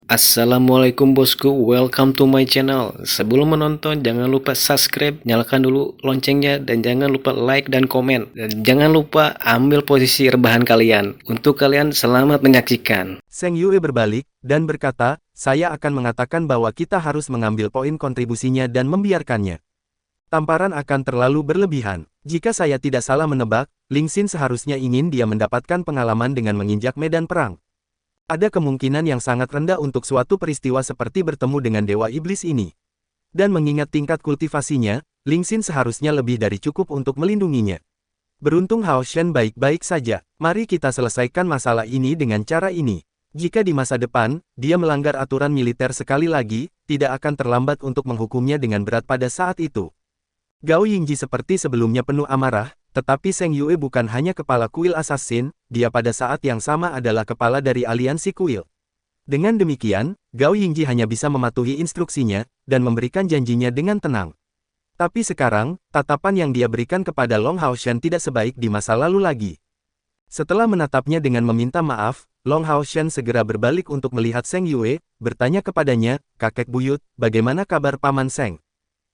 Assalamualaikum bosku, welcome to my channel. Sebelum menonton, jangan lupa subscribe, nyalakan dulu loncengnya, dan jangan lupa like dan komen. Dan jangan lupa ambil posisi rebahan kalian. Untuk kalian, selamat menyaksikan. Zheng Yue berbalik, dan berkata, saya akan mengatakan bahwa kita harus mengambil poin kontribusinya dan membiarkannya. Tamparan akan terlalu berlebihan. Jika saya tidak salah menebak, Ling Xin seharusnya ingin dia mendapatkan pengalaman dengan menginjak medan perang. Ada kemungkinan yang sangat rendah untuk suatu peristiwa seperti bertemu dengan Dewa Iblis ini. Dan mengingat tingkat kultivasinya, Ling Xin seharusnya lebih dari cukup untuk melindunginya. Beruntung Hao Shen baik-baik saja. Mari kita selesaikan masalah ini dengan cara ini. Jika di masa depan, dia melanggar aturan militer sekali lagi, tidak akan terlambat untuk menghukumnya dengan berat pada saat itu. Gao Yingji seperti sebelumnya penuh amarah, tetapi Zheng Yue bukan hanya kepala kuil assassin, dia pada saat yang sama adalah kepala dari aliansi kuil. Dengan demikian, Gao Yingji hanya bisa mematuhi instruksinya, dan memberikan janjinya dengan tenang. Tapi sekarang, tatapan yang dia berikan kepada Long Haoshan tidak sebaik di masa lalu lagi. Setelah menatapnya dengan meminta maaf, Long Haoshan segera berbalik untuk melihat Zheng Yue, bertanya kepadanya, kakek buyut, bagaimana kabar Paman Zheng?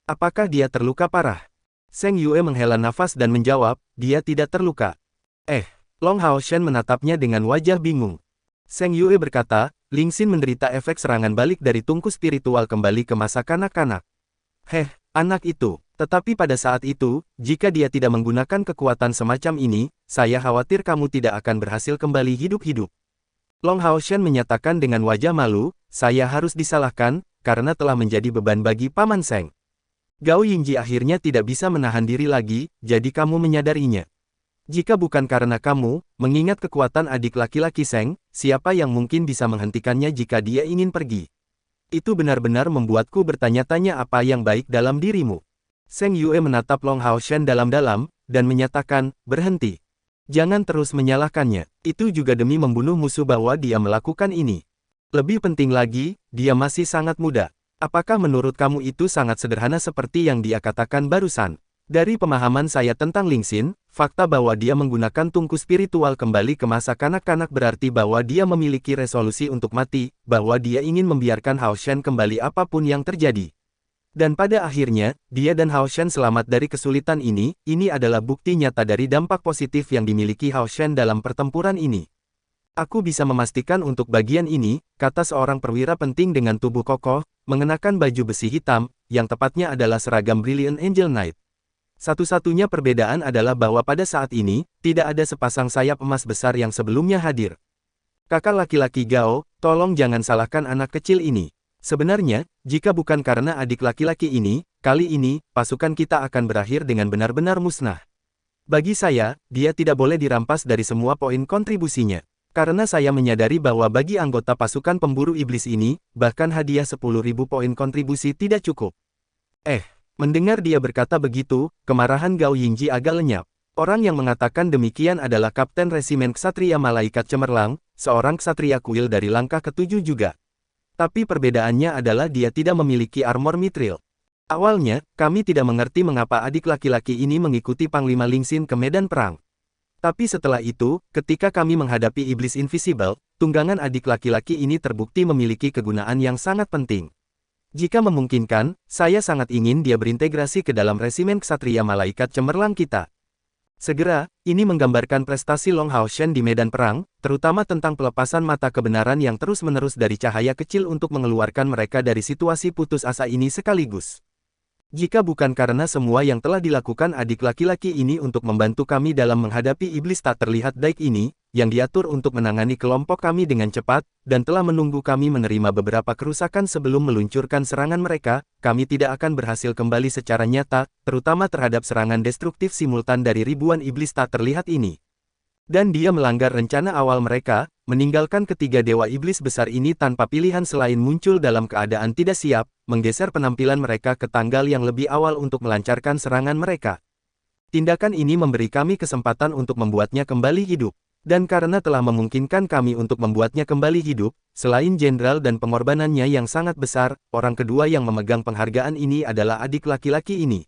Apakah dia terluka parah? Zheng Yue menghela nafas dan menjawab, dia tidak terluka. Long Haoshan menatapnya dengan wajah bingung. Zheng Yue berkata, Ling Xin menderita efek serangan balik dari tungku spiritual kembali ke masa kanak-kanak. Anak itu. Tetapi pada saat itu, jika dia tidak menggunakan kekuatan semacam ini, saya khawatir kamu tidak akan berhasil kembali hidup-hidup. Long Haoshan menyatakan dengan wajah malu, saya harus disalahkan, karena telah menjadi beban bagi Paman Zheng. Gao Yingji akhirnya tidak bisa menahan diri lagi, jadi kamu menyadarinya. Jika bukan karena kamu, mengingat kekuatan adik laki-laki Zheng, siapa yang mungkin bisa menghentikannya jika dia ingin pergi? Itu benar-benar membuatku bertanya-tanya apa yang baik dalam dirimu. Zheng Yue menatap Long Haoshan dalam-dalam, dan menyatakan, berhenti. Jangan terus menyalahkannya, itu juga demi membunuh musuh bahwa dia melakukan ini. Lebih penting lagi, dia masih sangat muda. Apakah menurut kamu itu sangat sederhana seperti yang dia katakan barusan? Dari pemahaman saya tentang Ling Xin, fakta bahwa dia menggunakan tungku spiritual kembali ke masa kanak-kanak berarti bahwa dia memiliki resolusi untuk mati, bahwa dia ingin membiarkan Hao Shen kembali apapun yang terjadi. Dan pada akhirnya, dia dan Hao Shen selamat dari kesulitan ini adalah bukti nyata dari dampak positif yang dimiliki Hao Shen dalam pertempuran ini. Aku bisa memastikan untuk bagian ini, kata seorang perwira penting dengan tubuh kokoh, mengenakan baju besi hitam, yang tepatnya adalah seragam Brilliant Angel Knight. Satu-satunya perbedaan adalah bahwa pada saat ini, tidak ada sepasang sayap emas besar yang sebelumnya hadir. Kakak laki-laki Gao, tolong jangan salahkan anak kecil ini. Sebenarnya, jika bukan karena adik laki-laki ini, kali ini, pasukan kita akan berakhir dengan benar-benar musnah. Bagi saya, dia tidak boleh dirampas dari semua poin kontribusinya. Karena saya menyadari bahwa bagi anggota pasukan pemburu iblis ini, bahkan hadiah 10.000 poin kontribusi tidak cukup. Mendengar dia berkata begitu, kemarahan Gao Yingji agak lenyap. Orang yang mengatakan demikian adalah Kapten Resimen Ksatria Malaikat Cemerlang, seorang ksatria kuil dari langkah ke-7 juga. Tapi perbedaannya adalah dia tidak memiliki armor mithril. Awalnya, kami tidak mengerti mengapa adik laki-laki ini mengikuti Panglima Ling Xin ke medan perang. Tapi setelah itu, ketika kami menghadapi iblis invisible, tunggangan adik laki-laki ini terbukti memiliki kegunaan yang sangat penting. Jika memungkinkan, saya sangat ingin dia berintegrasi ke dalam resimen Ksatria Malaikat Cemerlang kita. Segera, ini menggambarkan prestasi Long Haoshan di medan perang, terutama tentang pelepasan mata kebenaran yang terus-menerus dari cahaya kecil untuk mengeluarkan mereka dari situasi putus asa ini sekaligus. Jika bukan karena semua yang telah dilakukan adik laki-laki ini untuk membantu kami dalam menghadapi iblis tak terlihat daik ini, yang diatur untuk menangani kelompok kami dengan cepat, dan telah menunggu kami menerima beberapa kerusakan sebelum meluncurkan serangan mereka, kami tidak akan berhasil kembali secara nyata, terutama terhadap serangan destruktif simultan dari ribuan iblis tak terlihat ini. Dan dia melanggar rencana awal mereka, meninggalkan ketiga dewa iblis besar ini tanpa pilihan selain muncul dalam keadaan tidak siap, menggeser penampilan mereka ke tanggal yang lebih awal untuk melancarkan serangan mereka. Tindakan ini memberi kami kesempatan untuk membuatnya kembali hidup. Dan karena telah memungkinkan kami untuk membuatnya kembali hidup, selain jenderal dan pengorbanannya yang sangat besar, orang kedua yang memegang penghargaan ini adalah adik laki-laki ini.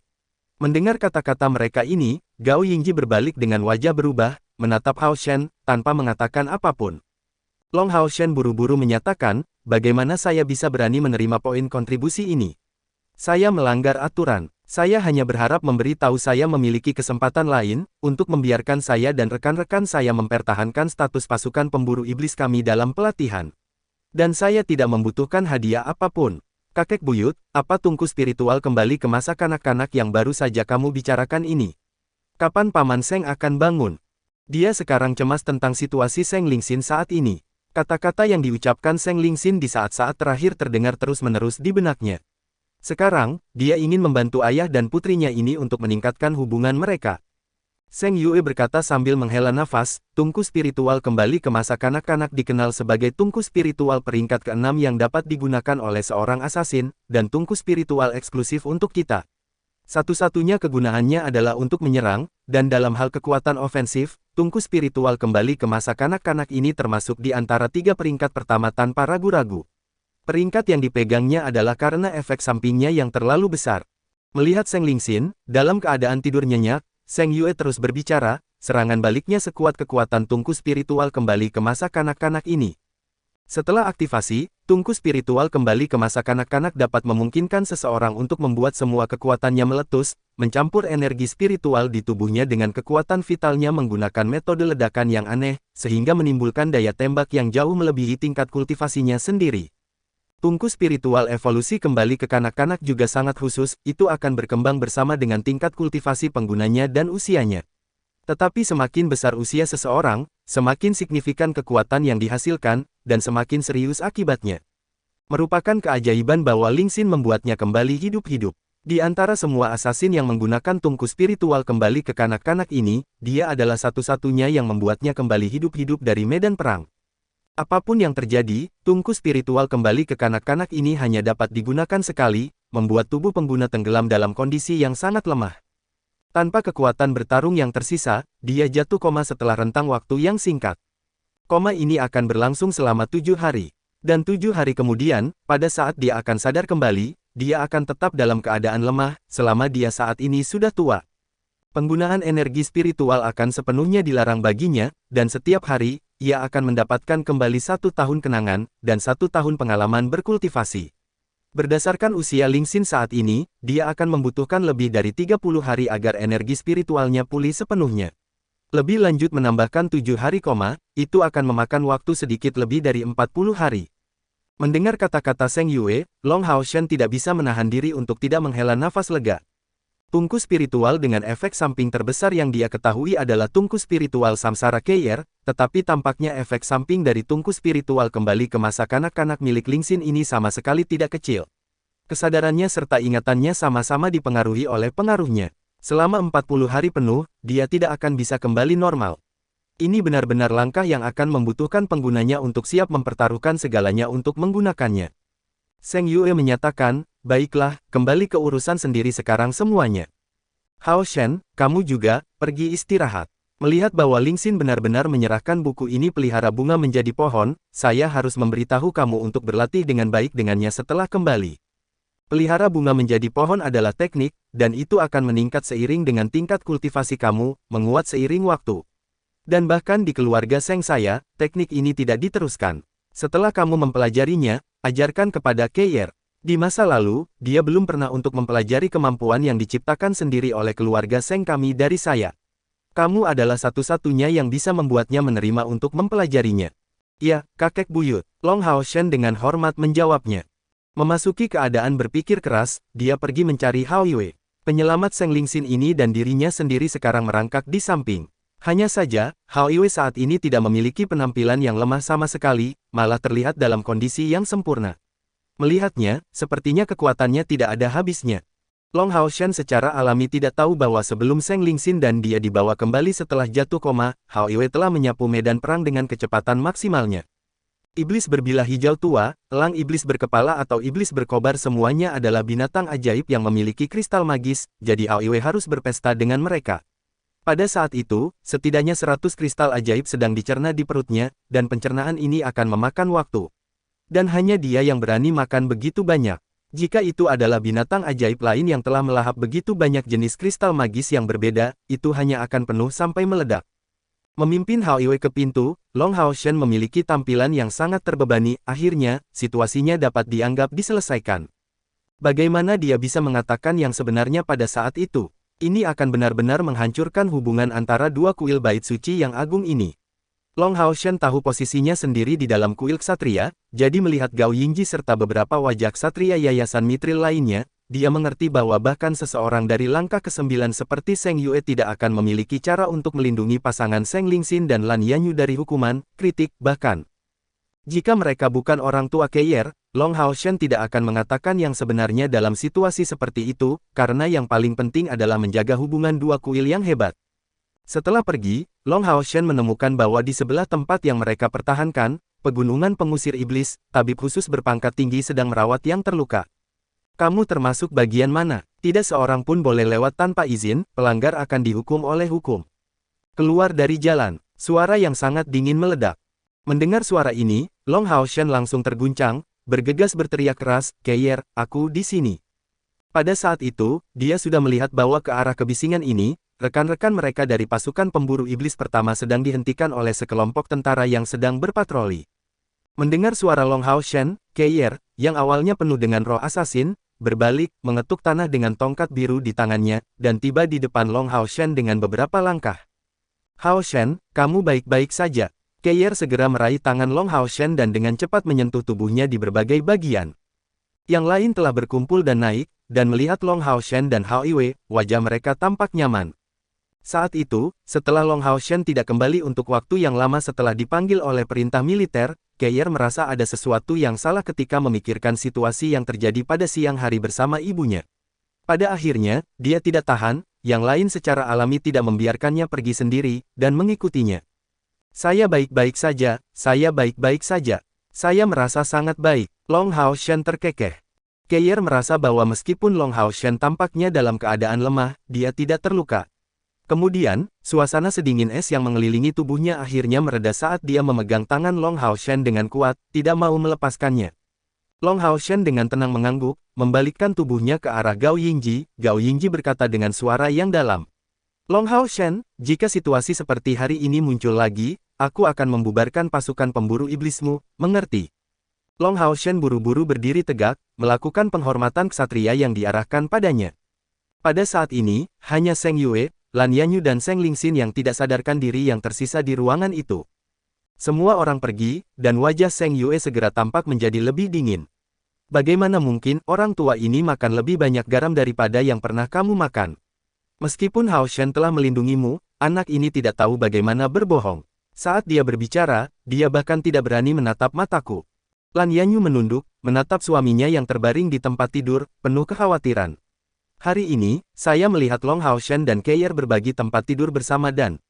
Mendengar kata-kata mereka ini, Gao Yingji berbalik dengan wajah berubah, menatap Hao Shen, tanpa mengatakan apapun. Long Haoshan buru-buru menyatakan, bagaimana saya bisa berani menerima poin kontribusi ini? Saya melanggar aturan. Saya hanya berharap memberi tahu saya memiliki kesempatan lain, untuk membiarkan saya dan rekan-rekan saya mempertahankan status pasukan pemburu iblis kami dalam pelatihan. Dan saya tidak membutuhkan hadiah apapun. Kakek buyut, apa tungku spiritual kembali ke masa kanak-kanak yang baru saja kamu bicarakan ini? Kapan Paman Seng akan bangun? Dia sekarang cemas tentang situasi Seng Lingxin saat ini. Kata-kata yang diucapkan Seng Lingxin di saat-saat terakhir terdengar terus-menerus di benaknya. Sekarang, dia ingin membantu ayah dan putrinya ini untuk meningkatkan hubungan mereka. Seng Yue berkata sambil menghela nafas, tungku spiritual kembali ke masa kanak-kanak dikenal sebagai tungku spiritual peringkat ke-6 yang dapat digunakan oleh seorang asasin, dan tungku spiritual eksklusif untuk kita. Satu-satunya kegunaannya adalah untuk menyerang, dan dalam hal kekuatan ofensif, tungku spiritual kembali ke masa kanak-kanak ini termasuk di antara 3 peringkat pertama tanpa ragu-ragu. Peringkat yang dipegangnya adalah karena efek sampingnya yang terlalu besar. Melihat Seng Lingxin, dalam keadaan tidur nyenyak, Seng Yue terus berbicara, serangan baliknya sekuat kekuatan tungku spiritual kembali ke masa kanak-kanak ini. Setelah aktivasi, tungku spiritual kembali ke masa kanak-kanak dapat memungkinkan seseorang untuk membuat semua kekuatannya meletus, mencampur energi spiritual di tubuhnya dengan kekuatan vitalnya menggunakan metode ledakan yang aneh, sehingga menimbulkan daya tembak yang jauh melebihi tingkat kultivasinya sendiri. Tungku spiritual evolusi kembali ke kanak-kanak juga sangat khusus, itu akan berkembang bersama dengan tingkat kultivasi penggunanya dan usianya. Tetapi semakin besar usia seseorang, semakin signifikan kekuatan yang dihasilkan, dan semakin serius akibatnya. Merupakan keajaiban bahwa Lingxin membuatnya kembali hidup-hidup. Di antara semua asasin yang menggunakan tungku spiritual kembali ke kanak-kanak ini, dia adalah satu-satunya yang membuatnya kembali hidup-hidup dari medan perang. Apapun yang terjadi, tungku spiritual kembali ke kanak-kanak ini hanya dapat digunakan sekali, membuat tubuh pengguna tenggelam dalam kondisi yang sangat lemah. Tanpa kekuatan bertarung yang tersisa, dia jatuh koma setelah rentang waktu yang singkat. Koma ini akan berlangsung selama 7 hari. Dan 7 hari kemudian, pada saat dia akan sadar kembali, dia akan tetap dalam keadaan lemah, selama dia saat ini sudah tua. Penggunaan energi spiritual akan sepenuhnya dilarang baginya, dan setiap hari, ia akan mendapatkan kembali 1 tahun kenangan, dan 1 tahun pengalaman berkultivasi. Berdasarkan usia Lingxin saat ini, dia akan membutuhkan lebih dari 30 hari agar energi spiritualnya pulih sepenuhnya. Lebih lanjut menambahkan 7 hari koma, itu akan memakan waktu sedikit lebih dari 40 hari. Mendengar kata-kata Seng Yue, Long Haoshan tidak bisa menahan diri untuk tidak menghela nafas lega. Tungku spiritual dengan efek samping terbesar yang dia ketahui adalah tungku spiritual Samsara Keyer, tetapi tampaknya efek samping dari tungku spiritual kembali ke masa kanak-kanak milik Lingxin ini sama sekali tidak kecil. Kesadarannya serta ingatannya sama-sama dipengaruhi oleh pengaruhnya. Selama 40 hari penuh, dia tidak akan bisa kembali normal. Ini benar-benar langkah yang akan membutuhkan penggunanya untuk siap mempertaruhkan segalanya untuk menggunakannya. Seng Yue menyatakan, baiklah, kembali ke urusan sendiri sekarang semuanya. Hao Shen, kamu juga, pergi istirahat. Melihat bahwa Lingxin benar-benar menyerahkan buku ini pelihara bunga menjadi pohon, saya harus memberitahu kamu untuk berlatih dengan baik dengannya setelah kembali. Pelihara bunga menjadi pohon adalah teknik, dan itu akan meningkat seiring dengan tingkat kultivasi kamu, menguat seiring waktu. Dan bahkan di keluarga Seng saya, teknik ini tidak diteruskan. Setelah kamu mempelajarinya, ajarkan kepada Keyer. Di masa lalu, dia belum pernah untuk mempelajari kemampuan yang diciptakan sendiri oleh keluarga Seng kami dari saya. Kamu adalah satu-satunya yang bisa membuatnya menerima untuk mempelajarinya. Ya, kakek buyut, Long Haoshan dengan hormat menjawabnya. Memasuki keadaan berpikir keras, dia pergi mencari Hao Yue. Penyelamat Seng Lingxin ini dan dirinya sendiri sekarang merangkak di samping. Hanya saja, Hao Yue saat ini tidak memiliki penampilan yang lemah sama sekali, malah terlihat dalam kondisi yang sempurna. Melihatnya, sepertinya kekuatannya tidak ada habisnya. Long Haoshan secara alami tidak tahu bahwa sebelum Seng Lingxin dan dia dibawa kembali setelah jatuh koma, Hao Yue telah menyapu medan perang dengan kecepatan maksimalnya. Iblis berbilah hijau tua, elang iblis berkepala atau iblis berkobar semuanya adalah binatang ajaib yang memiliki kristal magis, jadi Hao Yue harus berpesta dengan mereka. Pada saat itu, setidaknya 100 kristal ajaib sedang dicerna di perutnya, dan pencernaan ini akan memakan waktu. Dan hanya dia yang berani makan begitu banyak. Jika itu adalah binatang ajaib lain yang telah melahap begitu banyak jenis kristal magis yang berbeda, itu hanya akan penuh sampai meledak. Memimpin Hao Yue ke pintu, Long Haoshen memiliki tampilan yang sangat terbebani. Akhirnya, situasinya dapat dianggap diselesaikan. Bagaimana dia bisa mengatakan yang sebenarnya pada saat itu? Ini akan benar-benar menghancurkan hubungan antara dua kuil bait suci yang agung ini. Long Haoshen tahu posisinya sendiri di dalam kuil ksatria, jadi melihat Gao Yingji serta beberapa wajah ksatria yayasan Mithril lainnya, dia mengerti bahwa bahkan seseorang dari langkah ke-9 seperti Seng Yue tidak akan memiliki cara untuk melindungi pasangan Seng Lingxin dan Lan Yanyu dari hukuman, kritik, bahkan. Jika mereka bukan orang tua Keier, Long Haoshen tidak akan mengatakan yang sebenarnya dalam situasi seperti itu, karena yang paling penting adalah menjaga hubungan dua kuil yang hebat. Setelah pergi, Long Haoshen menemukan bahwa di sebelah tempat yang mereka pertahankan, pegunungan pengusir iblis, tabib khusus berpangkat tinggi sedang merawat yang terluka. Kamu termasuk bagian mana? Tidak seorang pun boleh lewat tanpa izin, pelanggar akan dihukum oleh hukum. Keluar dari jalan, suara yang sangat dingin meledak. Mendengar suara ini, Long Haoshen langsung terguncang, bergegas berteriak keras, Keier, aku di sini. Pada saat itu, dia sudah melihat bahwa ke arah kebisingan ini, rekan-rekan mereka dari pasukan pemburu iblis pertama sedang dihentikan oleh sekelompok tentara yang sedang berpatroli. Mendengar suara Long Haoshen, Keier, yang awalnya penuh dengan roh asasin, berbalik, mengetuk tanah dengan tongkat biru di tangannya, dan tiba di depan Long Haoshen dengan beberapa langkah. Haoshen, kamu baik-baik saja. Keier segera meraih tangan Long Haoshen dan dengan cepat menyentuh tubuhnya di berbagai bagian. Yang lain telah berkumpul dan naik, dan melihat Long Haoshen dan Hao Yue, wajah mereka tampak nyaman. Saat itu, setelah Long Haoshen tidak kembali untuk waktu yang lama setelah dipanggil oleh perintah militer, Keier merasa ada sesuatu yang salah ketika memikirkan situasi yang terjadi pada siang hari bersama ibunya. Pada akhirnya, dia tidak tahan, yang lain secara alami tidak membiarkannya pergi sendiri, dan mengikutinya. Saya baik-baik saja, saya baik-baik saja. Saya merasa sangat baik. Long Haoshen terkekeh. Keier merasa bahwa meskipun Long Haoshen tampaknya dalam keadaan lemah, dia tidak terluka. Kemudian, suasana sedingin es yang mengelilingi tubuhnya akhirnya mereda saat dia memegang tangan Long Haoshen dengan kuat, tidak mau melepaskannya. Long Haoshen dengan tenang mengangguk, membalikkan tubuhnya ke arah Gao Yingji. Gao Yingji berkata dengan suara yang dalam. Long Haoshen, jika situasi seperti hari ini muncul lagi, aku akan membubarkan pasukan pemburu iblismu, mengerti? Long Haoshen buru-buru berdiri tegak, melakukan penghormatan ksatria yang diarahkan padanya. Pada saat ini, hanya Seng Yue, Lan Yanyu dan Seng Lingxin yang tidak sadarkan diri yang tersisa di ruangan itu. Semua orang pergi, dan wajah Seng Yue segera tampak menjadi lebih dingin. Bagaimana mungkin orang tua ini makan lebih banyak garam daripada yang pernah kamu makan? Meskipun Haoshen telah melindungimu, anak ini tidak tahu bagaimana berbohong. Saat dia berbicara, dia bahkan tidak berani menatap mataku. Lan Yanyu menunduk, menatap suaminya yang terbaring di tempat tidur, penuh kekhawatiran. Hari ini, saya melihat Long Haoshen dan Keier berbagi tempat tidur bersama dan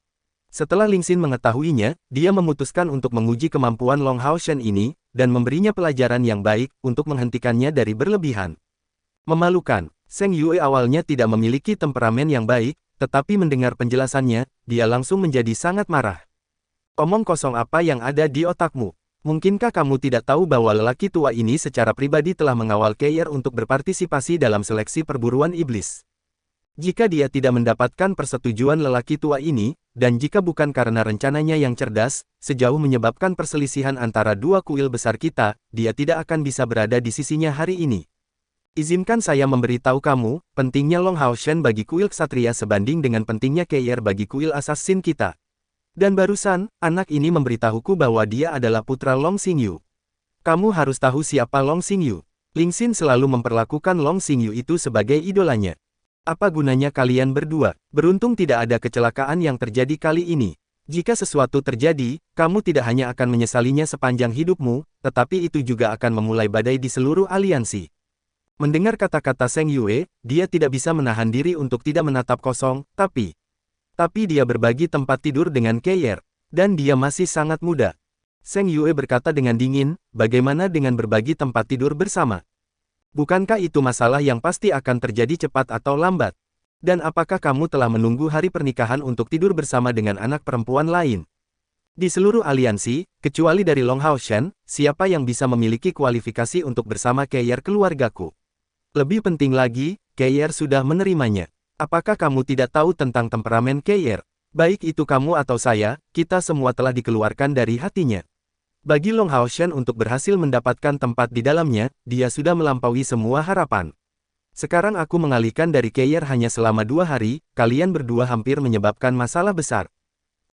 setelah Lingxin mengetahuinya, dia memutuskan untuk menguji kemampuan Long Haoshen ini, dan memberinya pelajaran yang baik, untuk menghentikannya dari berlebihan. Memalukan, Seng Yue awalnya tidak memiliki temperamen yang baik, tetapi mendengar penjelasannya, dia langsung menjadi sangat marah. Omong kosong apa yang ada di otakmu? Mungkinkah kamu tidak tahu bahwa lelaki tua ini secara pribadi telah mengawal Keier untuk berpartisipasi dalam seleksi perburuan iblis? Jika dia tidak mendapatkan persetujuan lelaki tua ini, dan jika bukan karena rencananya yang cerdas, sejauh menyebabkan perselisihan antara dua kuil besar kita, dia tidak akan bisa berada di sisinya hari ini. Izinkan saya memberitahu kamu, pentingnya Long Haoshen bagi kuil ksatria sebanding dengan pentingnya Keier bagi kuil assassin kita. Dan barusan, anak ini memberitahuku bahwa dia adalah putra Long Xingyu. Kamu harus tahu siapa Long Xingyu. Lingxin selalu memperlakukan Long Xingyu itu sebagai idolanya. Apa gunanya kalian berdua? Beruntung tidak ada kecelakaan yang terjadi kali ini. Jika sesuatu terjadi, kamu tidak hanya akan menyesalinya sepanjang hidupmu, tetapi itu juga akan memulai badai di seluruh aliansi. Mendengar kata-kata Seng Yue, dia tidak bisa menahan diri untuk tidak menatap kosong, tapi dia berbagi tempat tidur dengan Keier, dan dia masih sangat muda. Seng Yue berkata dengan dingin, bagaimana dengan berbagi tempat tidur bersama? Bukankah itu masalah yang pasti akan terjadi cepat atau lambat? Dan apakah kamu telah menunggu hari pernikahan untuk tidur bersama dengan anak perempuan lain? Di seluruh aliansi, kecuali dari Long Haoshen, siapa yang bisa memiliki kualifikasi untuk bersama Keier keluargaku? Lebih penting lagi, Keier sudah menerimanya. Apakah kamu tidak tahu tentang temperamen Keier? Baik itu kamu atau saya, kita semua telah dikeluarkan dari hatinya. Bagi Long Haoshan untuk berhasil mendapatkan tempat di dalamnya, dia sudah melampaui semua harapan. Sekarang aku mengalihkan dari Keir hanya selama 2 hari, kalian berdua hampir menyebabkan masalah besar.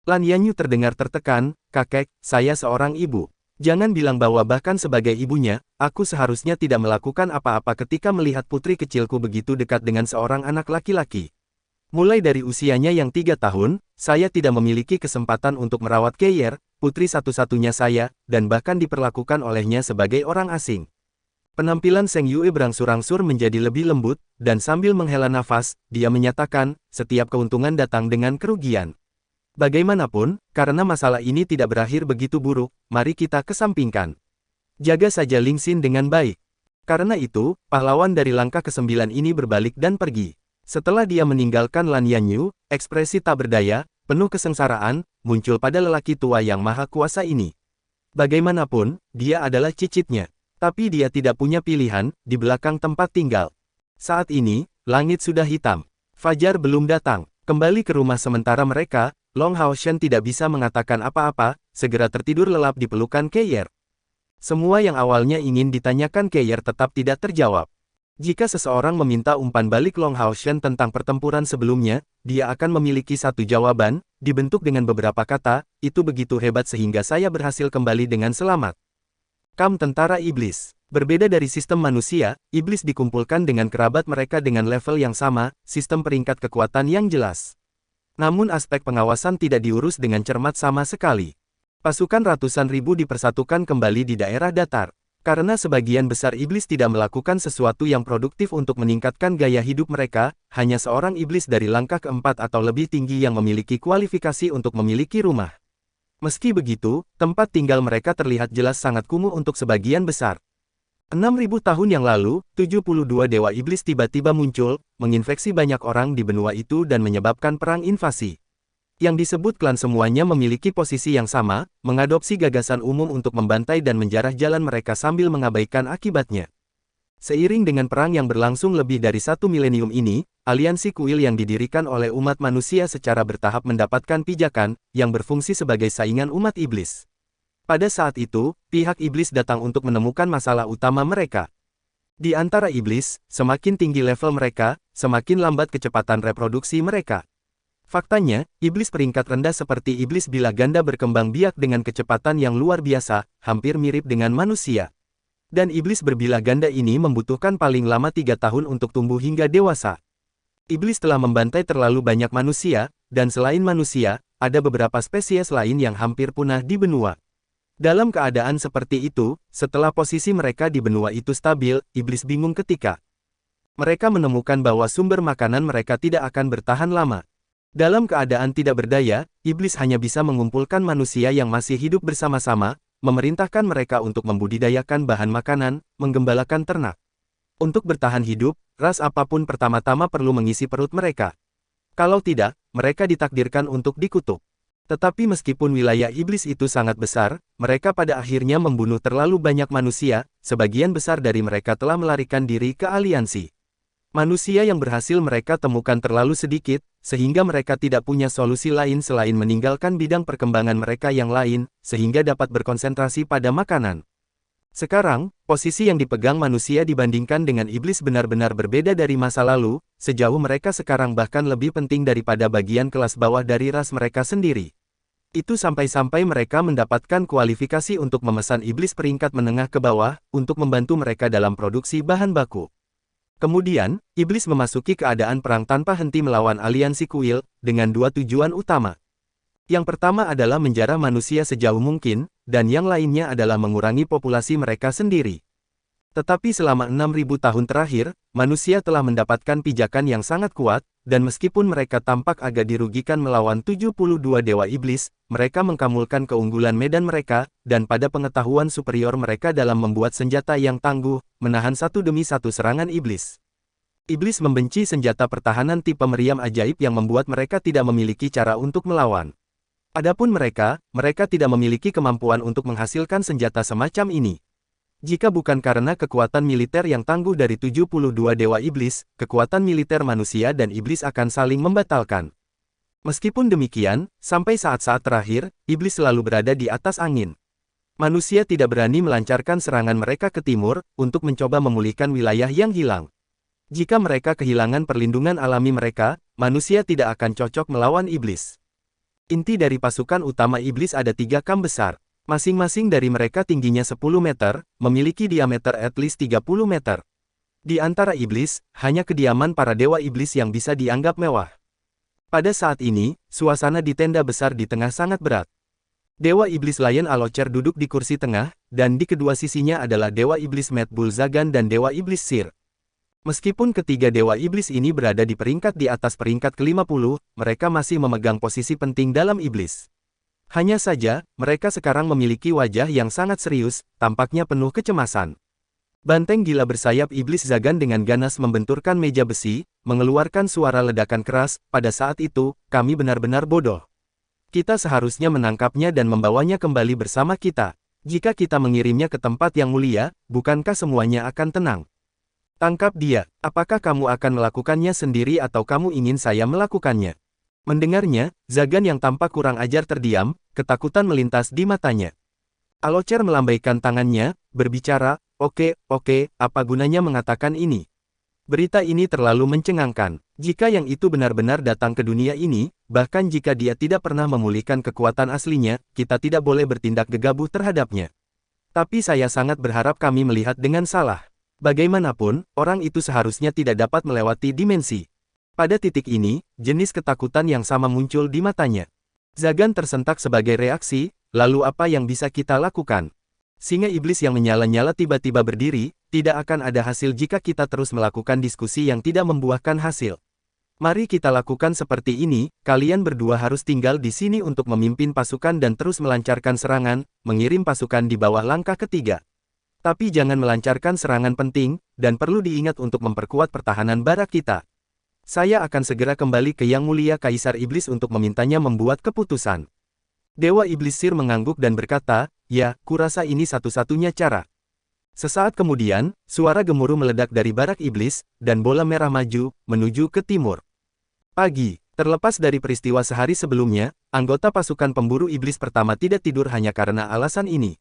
Lan Yanyu terdengar tertekan, kakek, saya seorang ibu. Jangan bilang bahwa bahkan sebagai ibunya, aku seharusnya tidak melakukan apa-apa ketika melihat putri kecilku begitu dekat dengan seorang anak laki-laki. Mulai dari usianya yang 3 tahun, saya tidak memiliki kesempatan untuk merawat Keir, putri satu-satunya saya, dan bahkan diperlakukan olehnya sebagai orang asing. Penampilan Seng Yue berangsur-angsur menjadi lebih lembut, dan sambil menghela nafas, dia menyatakan, setiap keuntungan datang dengan kerugian. Bagaimanapun, karena masalah ini tidak berakhir begitu buruk, mari kita kesampingkan. Jaga saja Lingxin dengan baik. Karena itu, pahlawan dari langkah ke-9 ini berbalik dan pergi. Setelah dia meninggalkan Lan Yanyu, ekspresi tak berdaya, penuh kesengsaraan, muncul pada lelaki tua yang maha kuasa ini. Bagaimanapun, dia adalah cicitnya. Tapi dia tidak punya pilihan, di belakang tempat tinggal. Saat ini, langit sudah hitam. Fajar belum datang. Kembali ke rumah sementara mereka, Long Haoshan tidak bisa mengatakan apa-apa, segera tertidur lelap di pelukan Keir. Semua yang awalnya ingin ditanyakan Keir tetap tidak terjawab. Jika seseorang meminta umpan balik Long Haoshan tentang pertempuran sebelumnya, dia akan memiliki satu jawaban, dibentuk dengan beberapa kata, itu begitu hebat sehingga saya berhasil kembali dengan selamat. Kam tentara iblis. Berbeda dari sistem manusia, iblis dikumpulkan dengan kerabat mereka dengan level yang sama, sistem peringkat kekuatan yang jelas. Namun aspek pengawasan tidak diurus dengan cermat sama sekali. Pasukan ratusan ribu dipersatukan kembali di daerah datar. Karena sebagian besar iblis tidak melakukan sesuatu yang produktif untuk meningkatkan gaya hidup mereka, hanya seorang iblis dari langkah keempat atau lebih tinggi yang memiliki kualifikasi untuk memiliki rumah. Meski begitu, tempat tinggal mereka terlihat jelas sangat kumuh untuk sebagian besar. 6.000 tahun yang lalu, 72 dewa iblis tiba-tiba muncul, menginfeksi banyak orang di benua itu dan menyebabkan perang invasi. Yang disebut klan semuanya memiliki posisi yang sama, mengadopsi gagasan umum untuk membantai dan menjarah jalan mereka sambil mengabaikan akibatnya. Seiring dengan perang yang berlangsung lebih dari 1 milenium ini, aliansi kuil yang didirikan oleh umat manusia secara bertahap mendapatkan pijakan, yang berfungsi sebagai saingan umat iblis. Pada saat itu, pihak iblis datang untuk menemukan masalah utama mereka. Di antara iblis, semakin tinggi level mereka, semakin lambat kecepatan reproduksi mereka. Faktanya, iblis peringkat rendah seperti iblis bila ganda berkembang biak dengan kecepatan yang luar biasa, hampir mirip dengan manusia. Dan iblis berbilah ganda ini membutuhkan paling lama 3 tahun untuk tumbuh hingga dewasa. Iblis telah membantai terlalu banyak manusia, dan selain manusia, ada beberapa spesies lain yang hampir punah di benua. Dalam keadaan seperti itu, setelah posisi mereka di benua itu stabil, iblis bingung ketika mereka menemukan bahwa sumber makanan mereka tidak akan bertahan lama. Dalam keadaan tidak berdaya, iblis hanya bisa mengumpulkan manusia yang masih hidup bersama-sama, memerintahkan mereka untuk membudidayakan bahan makanan, menggembalakan ternak. Untuk bertahan hidup, ras apapun pertama-tama perlu mengisi perut mereka. Kalau tidak, mereka ditakdirkan untuk dikutuk. Tetapi meskipun wilayah iblis itu sangat besar, mereka pada akhirnya membunuh terlalu banyak manusia, sebagian besar dari mereka telah melarikan diri ke aliansi. Manusia yang berhasil mereka temukan terlalu sedikit, sehingga mereka tidak punya solusi lain selain meninggalkan bidang perkembangan mereka yang lain, sehingga dapat berkonsentrasi pada makanan. Sekarang, posisi yang dipegang manusia dibandingkan dengan iblis benar-benar berbeda dari masa lalu, sejauh mereka sekarang bahkan lebih penting daripada bagian kelas bawah dari ras mereka sendiri. Itu sampai-sampai mereka mendapatkan kualifikasi untuk memesan iblis peringkat menengah ke bawah, untuk membantu mereka dalam produksi bahan baku. Kemudian, iblis memasuki keadaan perang tanpa henti melawan aliansi kuil, dengan 2 tujuan utama. Yang pertama adalah menjarah manusia sejauh mungkin, dan yang lainnya adalah mengurangi populasi mereka sendiri. Tetapi selama 6.000 tahun terakhir, manusia telah mendapatkan pijakan yang sangat kuat, dan meskipun mereka tampak agak dirugikan melawan 72 dewa iblis, mereka mengkamulkan keunggulan medan mereka, dan pada pengetahuan superior mereka dalam membuat senjata yang tangguh, menahan satu demi satu serangan iblis. Iblis membenci senjata pertahanan tipe meriam ajaib yang membuat mereka tidak memiliki cara untuk melawan. Adapun mereka tidak memiliki kemampuan untuk menghasilkan senjata semacam ini. Jika bukan karena kekuatan militer yang tangguh dari 72 dewa iblis, kekuatan militer manusia dan iblis akan saling membatalkan. Meskipun demikian, sampai saat-saat terakhir, iblis selalu berada di atas angin. Manusia tidak berani melancarkan serangan mereka ke timur, untuk mencoba memulihkan wilayah yang hilang. Jika mereka kehilangan perlindungan alami mereka, manusia tidak akan cocok melawan iblis. Inti dari pasukan utama iblis ada 3 kamp besar. Masing-masing dari mereka tingginya 10 meter, memiliki diameter at least 30 meter. Di antara iblis, hanya kediaman para dewa iblis yang bisa dianggap mewah. Pada saat ini, suasana di tenda besar di tengah sangat berat. Dewa Iblis Lion Alocer duduk di kursi tengah, dan di kedua sisinya adalah Dewa Iblis Mad Bull Zagan dan Dewa Iblis Sir. Meskipun ketiga Dewa Iblis ini berada di peringkat di atas peringkat ke-50, mereka masih memegang posisi penting dalam iblis. Hanya saja, mereka sekarang memiliki wajah yang sangat serius, tampaknya penuh kecemasan. Banteng gila bersayap Iblis Zagan dengan ganas membenturkan meja besi, mengeluarkan suara ledakan keras. Pada saat itu, kami benar-benar bodoh. Kita seharusnya menangkapnya dan membawanya kembali bersama kita. Jika kita mengirimnya ke tempat yang mulia, bukankah semuanya akan tenang? Tangkap dia. Apakah kamu akan melakukannya sendiri atau kamu ingin saya melakukannya? Mendengarnya, Zagan yang tampak kurang ajar terdiam, ketakutan melintas di matanya. Alocer melambaikan tangannya, berbicara, Oke, apa gunanya mengatakan ini? Berita ini terlalu mencengangkan. Jika yang itu benar-benar datang ke dunia ini, bahkan jika dia tidak pernah memulihkan kekuatan aslinya, kita tidak boleh bertindak gegabah terhadapnya. Tapi saya sangat berharap kami melihat dengan salah. Bagaimanapun, orang itu seharusnya tidak dapat melewati dimensi. Pada titik ini, jenis ketakutan yang sama muncul di matanya. Zagan tersentak sebagai reaksi, lalu apa yang bisa kita lakukan? Singa iblis yang menyala-nyala tiba-tiba berdiri, tidak akan ada hasil jika kita terus melakukan diskusi yang tidak membuahkan hasil. Mari kita lakukan seperti ini, kalian berdua harus tinggal di sini untuk memimpin pasukan dan terus melancarkan serangan, mengirim pasukan di bawah langkah ketiga. Tapi jangan melancarkan serangan penting, dan perlu diingat untuk memperkuat pertahanan barak kita. Saya akan segera kembali ke Yang Mulia Kaisar Iblis untuk memintanya membuat keputusan. Dewa Iblis Sir mengangguk dan berkata, ya, kurasa ini satu-satunya cara. Sesaat kemudian, suara gemuruh meledak dari barak iblis, dan bola merah maju, menuju ke timur. Pagi, terlepas dari peristiwa sehari sebelumnya, anggota pasukan pemburu iblis pertama tidak tidur hanya karena alasan ini.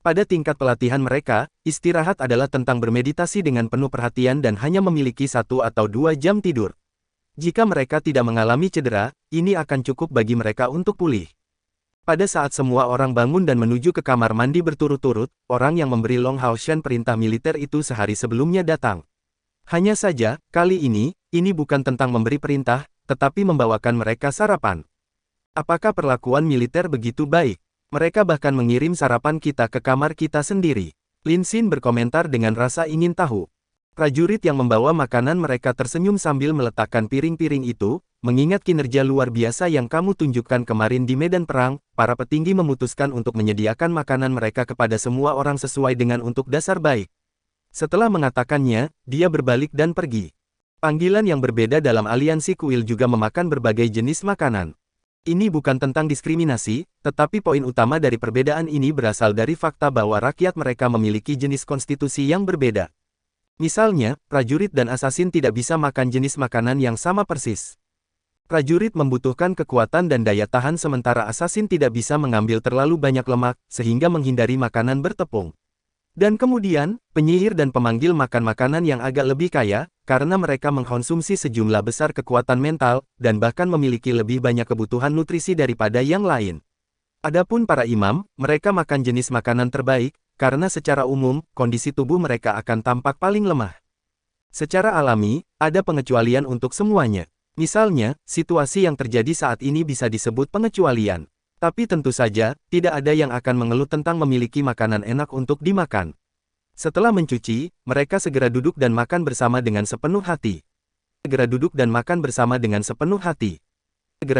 Pada tingkat pelatihan mereka, istirahat adalah tentang bermeditasi dengan penuh perhatian dan hanya memiliki 1 atau 2 jam tidur. Jika mereka tidak mengalami cedera, ini akan cukup bagi mereka untuk pulih. Pada saat semua orang bangun dan menuju ke kamar mandi berturut-turut, orang yang memberi Long Hao Shen perintah militer itu sehari sebelumnya datang. Hanya saja, kali ini bukan tentang memberi perintah, tetapi membawakan mereka sarapan. Apakah perlakuan militer begitu baik? Mereka bahkan mengirim sarapan kita ke kamar kita sendiri. Lin Xin berkomentar dengan rasa ingin tahu. Prajurit yang membawa makanan mereka tersenyum sambil meletakkan piring-piring itu, mengingat kinerja luar biasa yang kamu tunjukkan kemarin di medan perang, para petinggi memutuskan untuk menyediakan makanan mereka kepada semua orang sesuai dengan untuk dasar baik. Setelah mengatakannya, dia berbalik dan pergi. Panggilan yang berbeda dalam aliansi kuil juga memakan berbagai jenis makanan. Ini bukan tentang diskriminasi, tetapi poin utama dari perbedaan ini berasal dari fakta bahwa rakyat mereka memiliki jenis konstitusi yang berbeda. Misalnya, prajurit dan asasin tidak bisa makan jenis makanan yang sama persis. Prajurit membutuhkan kekuatan dan daya tahan sementara asasin tidak bisa mengambil terlalu banyak lemak, sehingga menghindari makanan bertepung. Dan kemudian, penyihir dan pemanggil makan makanan yang agak lebih kaya, karena mereka mengkonsumsi sejumlah besar kekuatan mental, dan bahkan memiliki lebih banyak kebutuhan nutrisi daripada yang lain. Adapun para imam, mereka makan jenis makanan terbaik, karena secara umum, kondisi tubuh mereka akan tampak paling lemah. Secara alami, ada pengecualian untuk semuanya. Misalnya, situasi yang terjadi saat ini bisa disebut pengecualian. Tapi tentu saja, tidak ada yang akan mengeluh tentang memiliki makanan enak untuk dimakan. Setelah mencuci, mereka segera duduk dan makan bersama dengan sepenuh hati. Segera duduk dan makan bersama dengan sepenuh hati. Segera